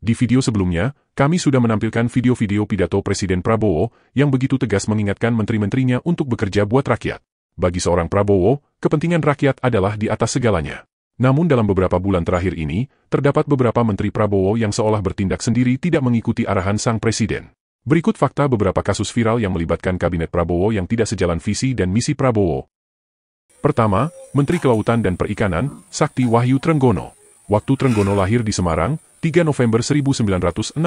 Di video sebelumnya, kami sudah menampilkan video-video pidato Presiden Prabowo yang begitu tegas mengingatkan menteri-menterinya untuk bekerja buat rakyat. Bagi seorang Prabowo, kepentingan rakyat adalah di atas segalanya. Namun dalam beberapa bulan terakhir ini, terdapat beberapa menteri Prabowo yang seolah bertindak sendiri tidak mengikuti arahan sang presiden. Berikut fakta beberapa kasus viral yang melibatkan kabinet Prabowo yang tidak sejalan visi dan misi Prabowo. Pertama, Menteri Kelautan dan Perikanan, Sakti Wahyu Trenggono. Waktu Trenggono lahir di Semarang, 3 November 1962.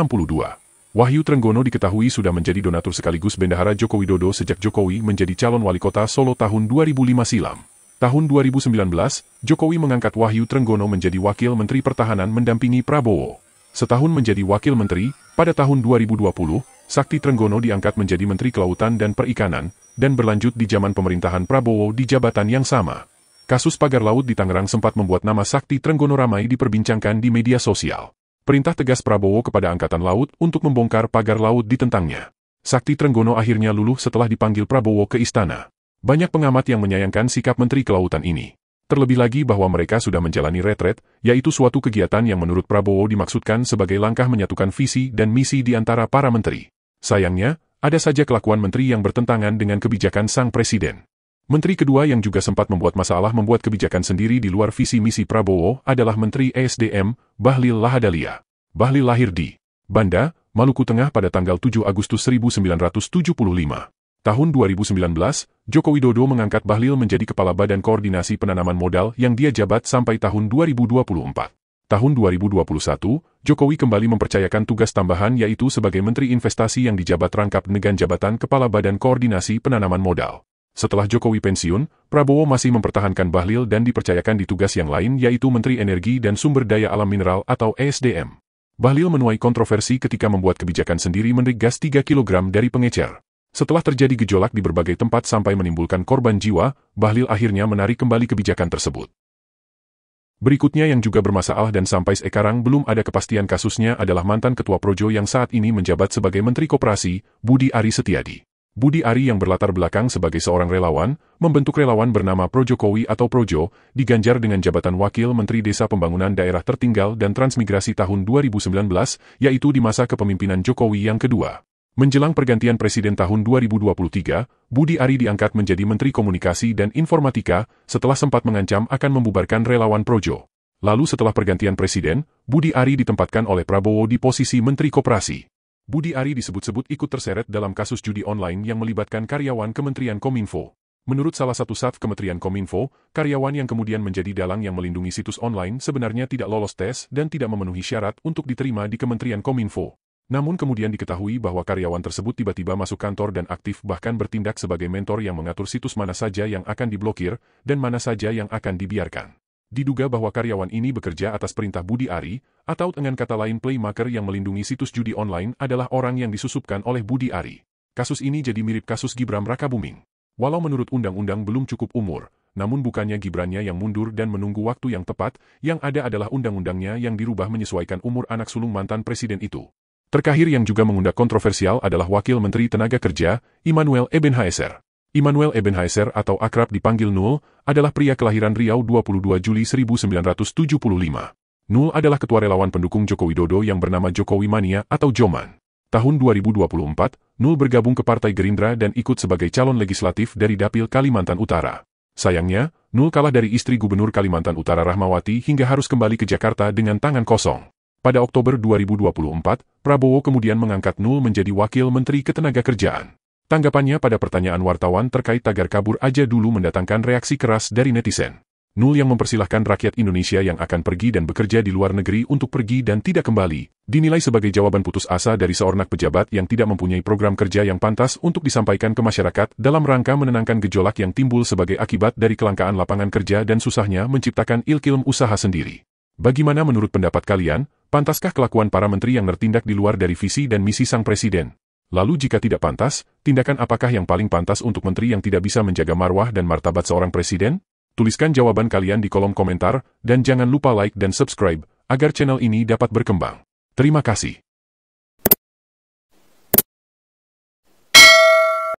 Wahyu Trenggono diketahui sudah menjadi donatur sekaligus bendahara Joko Widodo sejak Jokowi menjadi calon wali kota Solo tahun 2005 silam. Tahun 2019, Jokowi mengangkat Wahyu Trenggono menjadi Wakil Menteri Pertahanan mendampingi Prabowo. Setahun menjadi Wakil Menteri, pada tahun 2020, Sakti Trenggono diangkat menjadi Menteri Kelautan dan Perikanan, dan berlanjut di zaman pemerintahan Prabowo di jabatan yang sama. Kasus pagar laut di Tangerang sempat membuat nama Sakti Trenggono ramai diperbincangkan di media sosial. Perintah tegas Prabowo kepada Angkatan Laut untuk membongkar pagar laut ditentangnya. Sakti Trenggono akhirnya luluh setelah dipanggil Prabowo ke istana. Banyak pengamat yang menyayangkan sikap Menteri Kelautan ini. Terlebih lagi bahwa mereka sudah menjalani retret, yaitu suatu kegiatan yang menurut Prabowo dimaksudkan sebagai langkah menyatukan visi dan misi di antara para menteri. Sayangnya, ada saja kelakuan menteri yang bertentangan dengan kebijakan sang presiden. Menteri kedua yang juga sempat membuat masalah membuat kebijakan sendiri di luar visi misi Prabowo adalah Menteri ESDM, Bahlil Lahadalia. Bahlil lahir di Banda, Maluku Tengah pada tanggal 7 Agustus 1975. Tahun 2019, Joko Widodo mengangkat Bahlil menjadi Kepala Badan Koordinasi Penanaman Modal yang dia jabat sampai tahun 2024. Tahun 2021, Jokowi kembali mempercayakan tugas tambahan yaitu sebagai Menteri Investasi yang dijabat rangkap dengan jabatan Kepala Badan Koordinasi Penanaman Modal. Setelah Jokowi pensiun, Prabowo masih mempertahankan Bahlil dan dipercayakan di tugas yang lain yaitu Menteri Energi dan Sumber Daya Alam Mineral atau ESDM. Bahlil menuai kontroversi ketika membuat kebijakan sendiri menarik gas 3 kg dari pengecer. Setelah terjadi gejolak di berbagai tempat sampai menimbulkan korban jiwa, Bahlil akhirnya menarik kembali kebijakan tersebut. Berikutnya yang juga bermasalah dan sampai sekarang belum ada kepastian kasusnya adalah mantan Ketua Projo yang saat ini menjabat sebagai Menteri Koperasi, Budi Ari Setiadi. Budi Ari yang berlatar belakang sebagai seorang relawan, membentuk relawan bernama Projokowi atau Projo, diganjar dengan jabatan Wakil Menteri Desa Pembangunan Daerah Tertinggal dan Transmigrasi tahun 2019, yaitu di masa kepemimpinan Jokowi yang kedua. Menjelang pergantian Presiden tahun 2023, Budi Ari diangkat menjadi Menteri Komunikasi dan Informatika, setelah sempat mengancam akan membubarkan relawan Projo. Lalu setelah pergantian Presiden, Budi Ari ditempatkan oleh Prabowo di posisi Menteri Koperasi. Budi Ari disebut-sebut ikut terseret dalam kasus judi online yang melibatkan karyawan Kementerian Kominfo. Menurut salah satu staf Kementerian Kominfo, karyawan yang kemudian menjadi dalang yang melindungi situs online sebenarnya tidak lolos tes dan tidak memenuhi syarat untuk diterima di Kementerian Kominfo. Namun kemudian diketahui bahwa karyawan tersebut tiba-tiba masuk kantor dan aktif bahkan bertindak sebagai mentor yang mengatur situs mana saja yang akan diblokir dan mana saja yang akan dibiarkan. Diduga bahwa karyawan ini bekerja atas perintah Budi Ari, atau dengan kata lain playmaker yang melindungi situs judi online adalah orang yang disusupkan oleh Budi Ari. Kasus ini jadi mirip kasus Gibran Rakabuming. Walau menurut undang-undang belum cukup umur, namun bukannya Gibrannya yang mundur dan menunggu waktu yang tepat, yang ada adalah undang-undangnya yang dirubah menyesuaikan umur anak sulung mantan presiden itu. Terakhir yang juga mengundang kontroversial adalah Wakil Menteri Tenaga Kerja, Immanuel Ebenhaeser. Immanuel Ebenhaeser atau akrab dipanggil Nul, adalah pria kelahiran Riau 22 Juli 1975. Nul adalah ketua relawan pendukung Joko Widodo yang bernama Jokowi Mania atau Joman. Tahun 2024, Nul bergabung ke Partai Gerindra dan ikut sebagai calon legislatif dari Dapil Kalimantan Utara. Sayangnya, Nul kalah dari istri Gubernur Kalimantan Utara Rahmawati hingga harus kembali ke Jakarta dengan tangan kosong. Pada Oktober 2024, Prabowo kemudian mengangkat Nul menjadi Wakil Menteri Ketenagakerjaan. Tanggapannya pada pertanyaan wartawan terkait tagar kabur aja dulu mendatangkan reaksi keras dari netizen. Nul yang mempersilahkan rakyat Indonesia yang akan pergi dan bekerja di luar negeri untuk pergi dan tidak kembali, dinilai sebagai jawaban putus asa dari seorang pejabat yang tidak mempunyai program kerja yang pantas untuk disampaikan ke masyarakat dalam rangka menenangkan gejolak yang timbul sebagai akibat dari kelangkaan lapangan kerja dan susahnya menciptakan ilmu usaha sendiri. Bagaimana menurut pendapat kalian, pantaskah kelakuan para menteri yang bertindak di luar dari visi dan misi sang presiden? Lalu jika tidak pantas, tindakan apakah yang paling pantas untuk menteri yang tidak bisa menjaga marwah dan martabat seorang presiden? Tuliskan jawaban kalian di kolom komentar, dan jangan lupa like dan subscribe, agar channel ini dapat berkembang. Terima kasih.